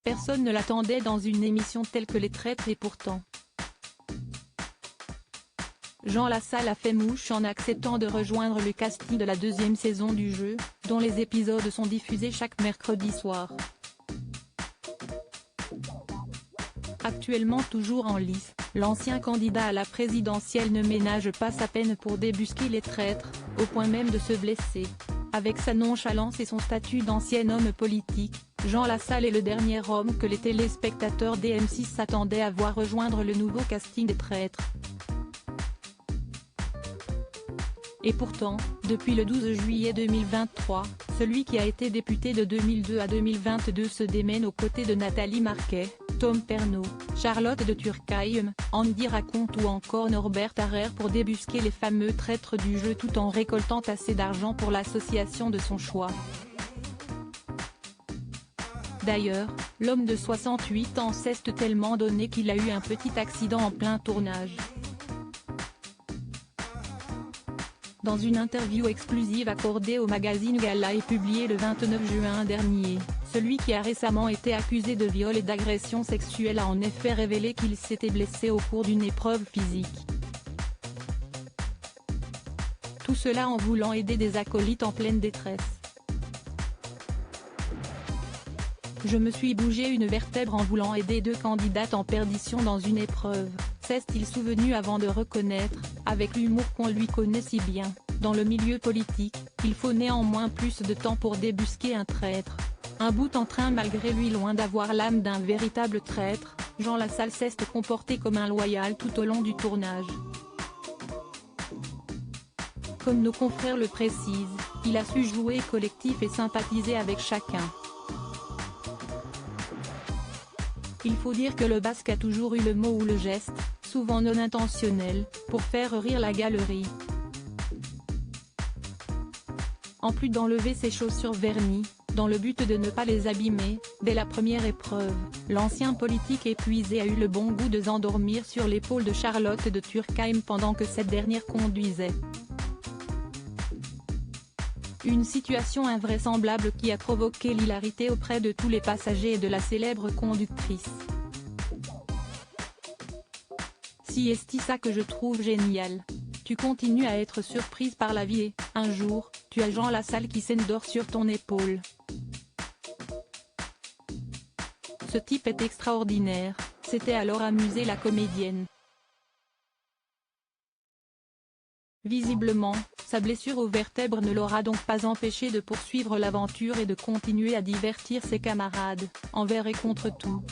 Personne ne l'attendait dans une émission telle que Les Traîtres et pourtant. Jean Lassalle a fait mouche en acceptant de rejoindre le casting de la deuxième saison du jeu, dont les épisodes sont diffusés chaque mercredi soir. Actuellement toujours en lice, l'ancien candidat à la présidentielle ne ménage pas sa peine pour débusquer les traîtres, au point même de se blesser. Avec sa nonchalance et son statut d'ancien homme politique, Jean Lassalle est le dernier homme que les téléspectateurs d'M6 s'attendaient à voir rejoindre le nouveau casting des traîtres. Et pourtant, depuis le 12 juillet 2023, celui qui a été député de 2002 à 2022 se démène aux côtés de Nathalie Marquet, Tom Pernaut, Charlotte de Turckheim, Andy Raconte ou encore Norbert Harrer pour débusquer les fameux traîtres du jeu tout en récoltant assez d'argent pour l'association de son choix. D'ailleurs, l'homme de 68 ans s'est tellement donné qu'il a eu un petit accident en plein tournage. Dans une interview exclusive accordée au magazine Gala et publiée le 29 juin dernier, celui qui a récemment été accusé de viol et d'agression sexuelle a en effet révélé qu'il s'était blessé au cours d'une épreuve physique. Tout cela en voulant aider des acolytes en pleine détresse. Je me suis bougé une vertèbre en voulant aider deux candidates en perdition dans une épreuve, s'est-il souvenu avant de reconnaître, avec l'humour qu'on lui connaît si bien, dans le milieu politique, il faut néanmoins plus de temps pour débusquer un traître. Un bout en train malgré lui loin d'avoir l'âme d'un véritable traître, Jean Lassalle s'est comporté comme un loyal tout au long du tournage. Comme nos confrères le précisent, il a su jouer collectif et sympathiser avec chacun. Il faut dire que le Basque a toujours eu le mot ou le geste, souvent non intentionnel, pour faire rire la galerie. En plus d'enlever ses chaussures vernies, dans le but de ne pas les abîmer, dès la première épreuve, l'ancien politique épuisé a eu le bon goût de s'endormir sur l'épaule de Charlotte de Turckheim pendant que cette dernière conduisait. Une situation invraisemblable qui a provoqué l'hilarité auprès de tous les passagers et de la célèbre conductrice. Si est-ce ça que je trouve génial. Tu continues à être surprise par la vie et, un jour, tu as Jean Lassalle qui s'endort sur ton épaule. Ce type est extraordinaire, s'était alors amusée la comédienne. Visiblement, sa blessure aux vertèbres ne l'aura donc pas empêché de poursuivre l'aventure et de continuer à divertir ses camarades, envers et contre tout.